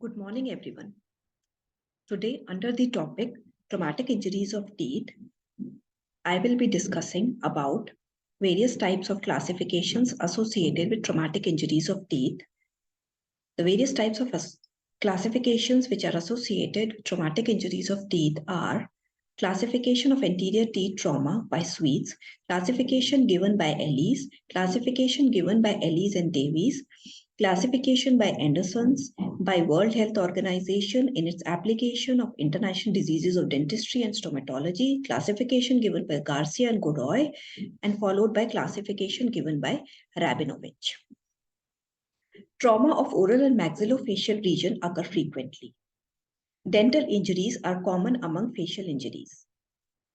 Good morning, everyone. Today, under the topic traumatic injuries of teeth, I will be discussing about various types of classifications associated with traumatic injuries of teeth. The various types of classifications which are associated with traumatic injuries of teeth are classification of anterior teeth trauma by Sweets, classification given by Ellis, classification given by Ellis and Davies, classification by Andreasen, by World Health Organization in its application of international diseases of dentistry and stomatology, classification given by Garcia and Godoy, and followed by classification given by Rabinovich. Trauma of oral and maxillofacial region occur frequently. Dental injuries are common among facial injuries.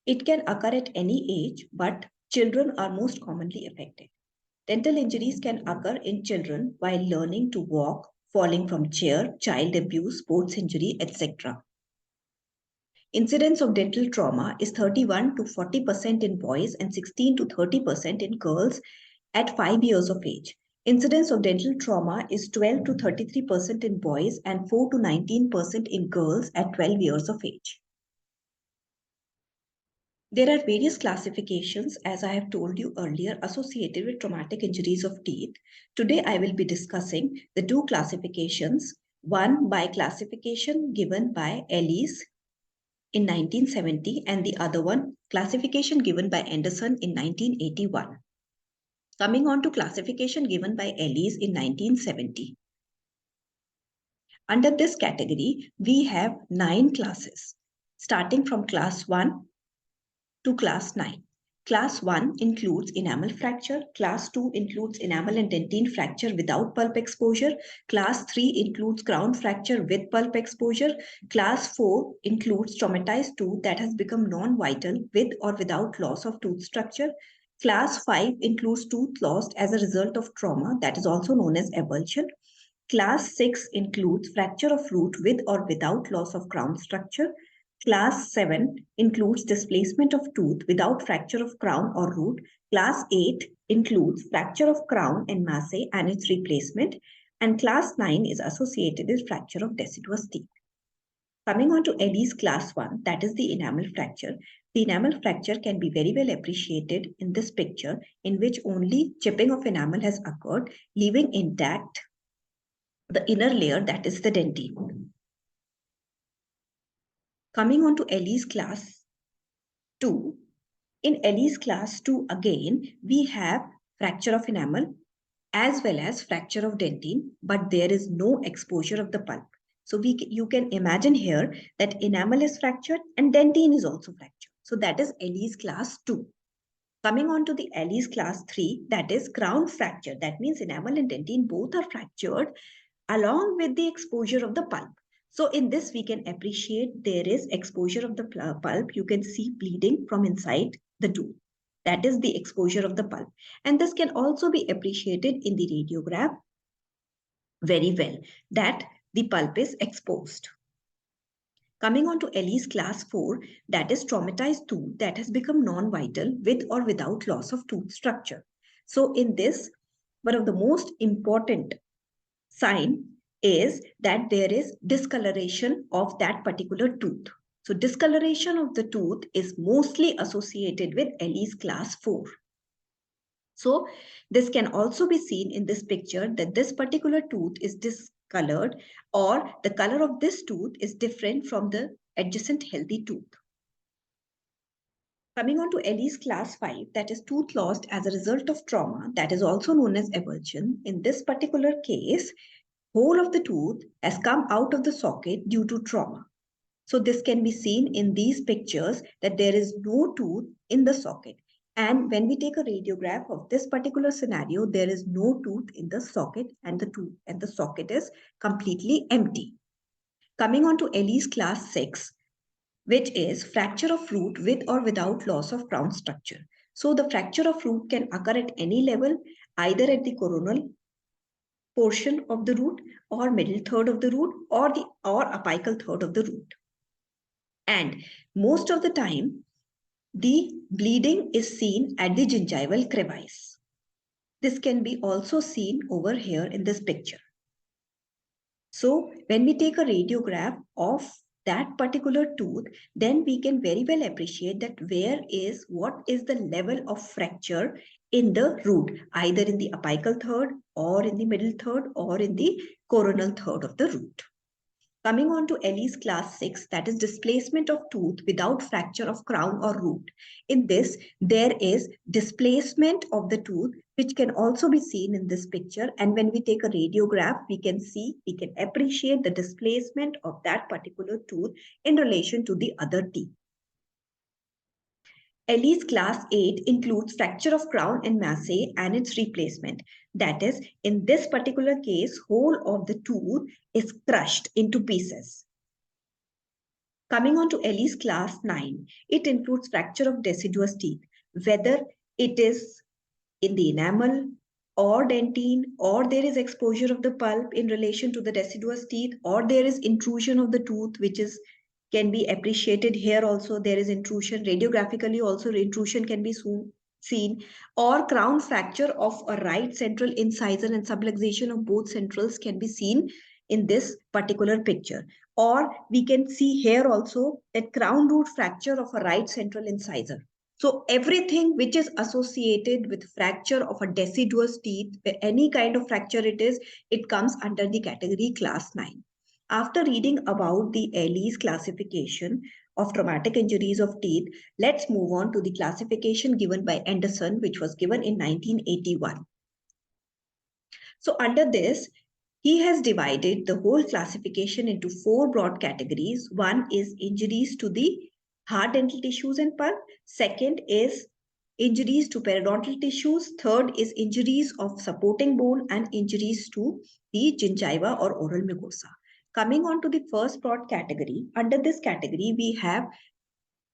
It can occur at any age, but children are most commonly affected. Dental injuries can occur in children while learning to walk, falling from chair, child abuse, sports injury, etc. Incidence of dental trauma is 31 to 40% in boys and 16 to 30% in girls at 5 years of age. Incidence of dental trauma is 12 to 33% in boys and 4 to 19% in girls at 12 years of age. There are various classifications, as I have told you earlier, associated with traumatic injuries of teeth. Today, I will be discussing the two classifications, one by classification given by Ellis in 1970 and the other one classification given by Andreasen in 1981. Coming on to classification given by Ellis in 1970. Under this category, we have 9 classes, starting from class 1 to class 9. Class 1 includes enamel fracture. Class 2 includes enamel and dentine fracture without pulp exposure. Class 3 includes crown fracture with pulp exposure. Class 4 includes traumatized tooth that has become non-vital with or without loss of tooth structure. Class 5 includes tooth lost as a result of trauma that is also known as avulsion. Class 6 includes fracture of root with or without loss of crown structure. Class 7 includes displacement of tooth without fracture of crown or root. Class 8 includes fracture of crown and masse and its replacement. And Class 9 is associated with fracture of deciduous teeth. Coming on to Ellis Class 1, that is the enamel fracture. The enamel fracture can be very well appreciated in this picture, in which only chipping of enamel has occurred, leaving intact the inner layer, that is the dentine. Coming on to Ellis Class 2. In Ellis Class 2, again, we have fracture of enamel as well as fracture of dentine, but there is no exposure of the pulp. So you can imagine here that enamel is fractured and dentine is also fractured. So that is Ellis Class 2. Coming on to the Ellis Class 3, that is crown fracture. That means enamel and dentine both are fractured along with the exposure of the pulp. So in this, we can appreciate there is exposure of the pulp. You can see bleeding from inside the tooth. That is the exposure of the pulp. And this can also be appreciated in the radiograph very well, that the pulp is exposed. Coming on to Ellis Class 4, that is traumatized tooth that has become non-vital with or without loss of tooth structure. So in this, one of the most important sign is that there is discoloration of that particular tooth. So discoloration of the tooth is mostly associated with Ellis Class 4. So this can also be seen in this picture that this particular tooth is discolored, or the color of this tooth is different from the adjacent healthy tooth. Coming on to Ellis Class 5, that is tooth lost as a result of trauma, that is also known as avulsion. In this particular case, whole of the tooth has come out of the socket due to trauma. So this can be seen in these pictures that there is no tooth in the socket. And when we take a radiograph of this particular scenario, there is no tooth in the socket and the socket is completely empty. Coming on to Ellis Class 6, which is fracture of root with or without loss of crown structure. So the fracture of root can occur at any level, either at the coronal portion of the root or middle third of the root or apical third of the root. And most of the time, the bleeding is seen at the gingival crevice. This can be also seen over here in this picture. So when we take a radiograph of that particular tooth, then we can very well appreciate that what is the level of fracture in the root, either in the apical third or in the middle third or in the coronal third of the root. Coming on to Ellis class 6, that is displacement of tooth without fracture of crown or root. In this, there is displacement of the tooth, which can also be seen in this picture. And when we take a radiograph, we can appreciate the displacement of that particular tooth in relation to the other teeth. Ellis class 8 includes fracture of crown and masse and its replacement. That is, in this particular case, whole of the tooth is crushed into pieces. Coming on to Ellis class 9, it includes fracture of deciduous teeth, whether it is in the enamel or dentine, or there is exposure of the pulp in relation to the deciduous teeth, or there is intrusion of the tooth, which can be appreciated here also. There is intrusion. Radiographically also intrusion can be seen, or crown fracture of a right central incisor and subluxation of both centrals can be seen in this particular picture. Or we can see here also that crown root fracture of a right central incisor. So everything which is associated with fracture of a deciduous teeth, any kind of fracture it is, it comes under the category class 9. After reading about the Ellis classification of traumatic injuries of teeth, let's move on to the classification given by Andreasen, which was given in 1981. So under this, he has divided the whole classification into 4 broad categories. One is injuries to the hard dental tissues and pulp. Second is injuries to periodontal tissues. Third is injuries of supporting bone and injuries to the gingiva or oral mucosa. Coming on to the first broad category, under this category, we have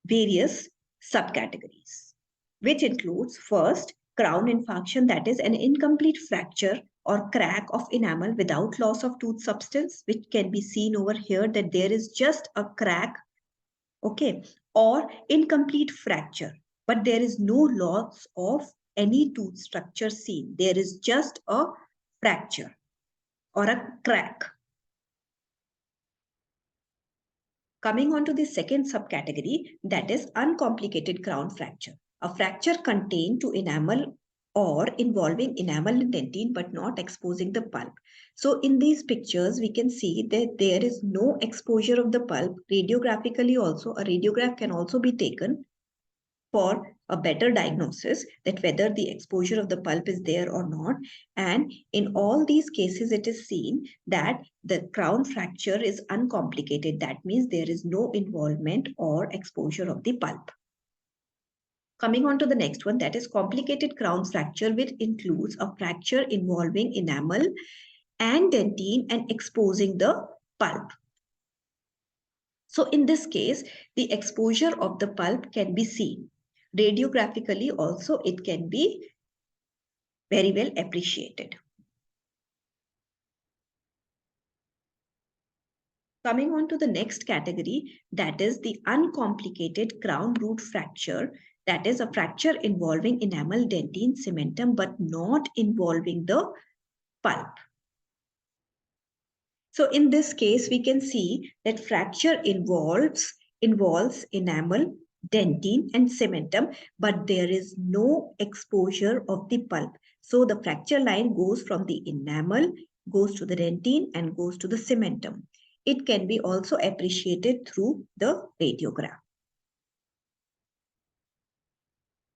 various subcategories, which includes first, crown infarction, that is an incomplete fracture or crack of enamel without loss of tooth substance, which can be seen over here that there is just a crack, okay, or incomplete fracture, but there is no loss of any tooth structure seen. There is just a fracture or a crack. Coming on to the second subcategory, that is uncomplicated crown fracture. A fracture contained to enamel or involving enamel and dentine but not exposing the pulp. So in these pictures, we can see that there is no exposure of the pulp. Radiographically also, a radiograph can also be taken for a better diagnosis that whether the exposure of the pulp is there or not. And in all these cases, it is seen that the crown fracture is uncomplicated. That means there is no involvement or exposure of the pulp. Coming on to the next one, that is complicated crown fracture, which includes a fracture involving enamel and dentine and exposing the pulp. So in this case, the exposure of the pulp can be seen. Radiographically also, it can be very well appreciated. Coming on to the next category, that is the uncomplicated crown root fracture. That is a fracture involving enamel, dentine, cementum, but not involving the pulp. So in this case, we can see that fracture involves enamel, dentine and cementum, but there is no exposure of the pulp. So the fracture line goes from the enamel, goes to the dentine and goes to the cementum. It can be also appreciated through the radiograph.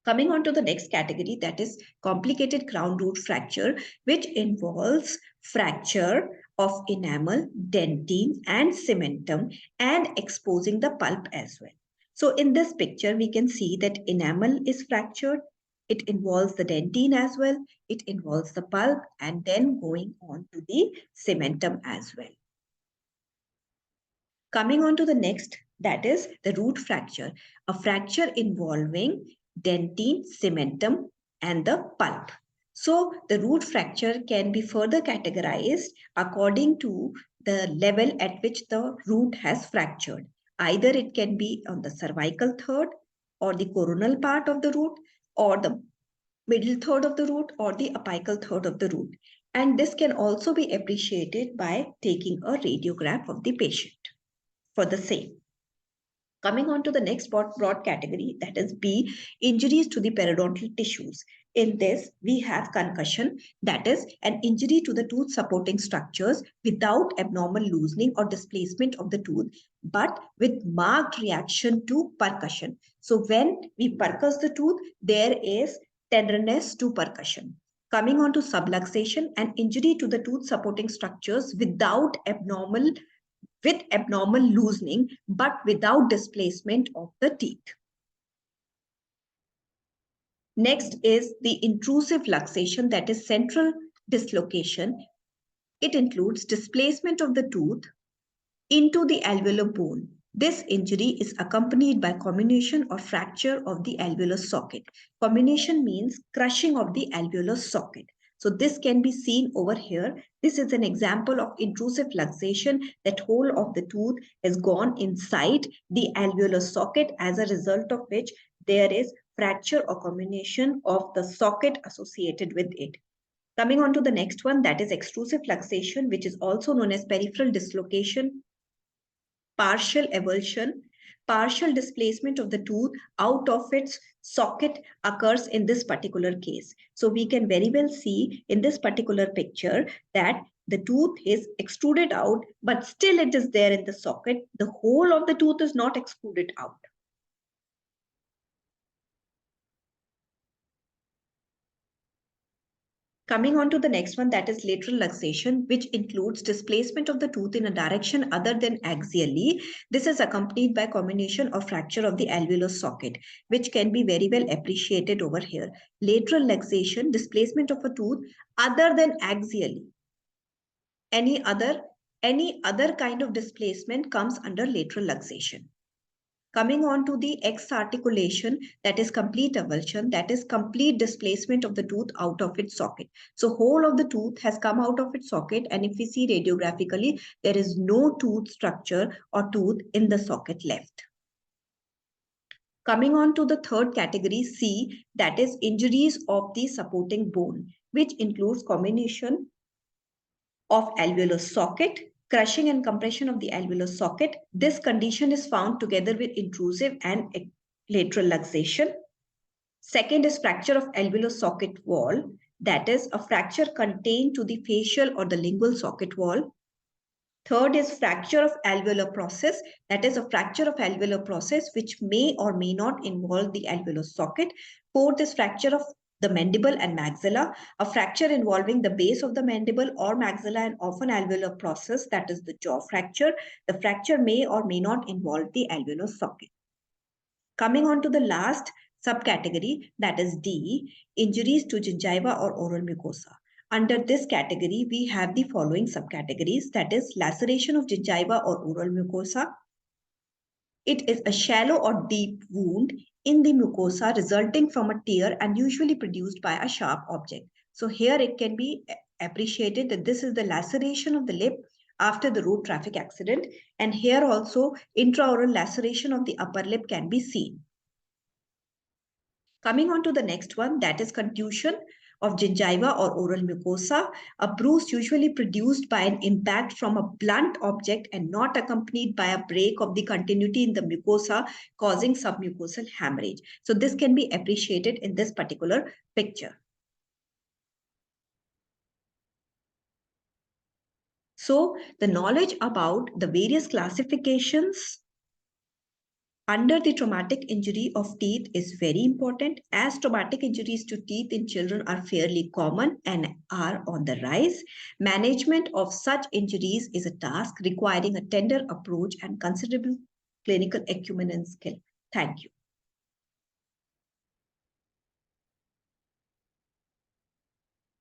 Coming on to the next category, that is complicated crown root fracture, which involves fracture of enamel, dentine and cementum and exposing the pulp as well. So in this picture, we can see that enamel is fractured. It involves the dentine as well. It involves the pulp and then going on to the cementum as well. Coming on to the next, that is the root fracture, a fracture involving dentine, cementum and the pulp. So the root fracture can be further categorized according to the level at which the root has fractured. Either it can be on the cervical third or the coronal part of the root or the middle third of the root or the apical third of the root. And this can also be appreciated by taking a radiograph of the patient for the same. Coming on to the next broad category, that is B, injuries to the periodontal tissues. In this, we have concussion, that is an injury to the tooth supporting structures without abnormal loosening or displacement of the tooth, but with marked reaction to percussion. So when we percuss the tooth, there is tenderness to percussion. Coming on to subluxation, an injury to the tooth supporting structures with abnormal loosening but without displacement of the teeth. Next is the intrusive luxation, that is central dislocation. It includes displacement of the tooth into the alveolar bone. This injury is accompanied by comminution or fracture of the alveolar socket. Comminution means crushing of the alveolar socket. So this can be seen over here. This is an example of intrusive luxation, that whole of the tooth has gone inside the alveolar socket, as a result of which there is fracture or comminution of the socket associated with it. Coming on to the next one, that is extrusive luxation, which is also known as peripheral dislocation, partial avulsion, partial displacement of the tooth out of its socket occurs in this particular case. So we can very well see in this particular picture that the tooth is extruded out, but still it is there in the socket. The whole of the tooth is not extruded out. Coming on to the next one, that is lateral luxation, which includes displacement of the tooth in a direction other than axially. This is accompanied by comminution or fracture of the alveolar socket, which can be very well appreciated over here. Lateral luxation, displacement of a tooth other than axially. Any other kind of displacement comes under lateral luxation. Coming on to the X articulation, that is complete avulsion, that is complete displacement of the tooth out of its socket. So whole of the tooth has come out of its socket, and if we see radiographically, there is no tooth structure or tooth in the socket left. Coming on to the third category, C, that is injuries of the supporting bone, which includes comminution of alveolar socket, crushing and compression of the alveolar socket. This condition is found together with intrusive and lateral luxation. Second is fracture of alveolar socket wall, that is a fracture contained to the facial or the lingual socket wall. Third is fracture of alveolar process, that is a fracture of alveolar process which may or may not involve the alveolar socket. Fourth is fracture of the mandible and maxilla, a fracture involving the base of the mandible or maxilla and often alveolar process, that is the jaw fracture. The fracture may or may not involve the alveolar socket. Coming on to the last subcategory, that is D, injuries to gingiva or oral mucosa. Under this category, we have the following subcategories, that is laceration of gingiva or oral mucosa. It is a shallow or deep wound in the mucosa resulting from a tear and usually produced by a sharp object. So here it can be appreciated that this is the laceration of the lip after the road traffic accident, and here also intraoral laceration of the upper lip can be seen. Coming on to the next one, that is contusion of gingiva or oral mucosa, a bruise usually produced by an impact from a blunt object and not accompanied by a break of the continuity in the mucosa causing submucosal hemorrhage. So this can be appreciated in this particular picture. So the knowledge about the various classifications under the traumatic injury of teeth is very important, as traumatic injuries to teeth in children are fairly common and are on the rise. Management of such injuries is a task requiring a tender approach and considerable clinical acumen and skill. Thank you.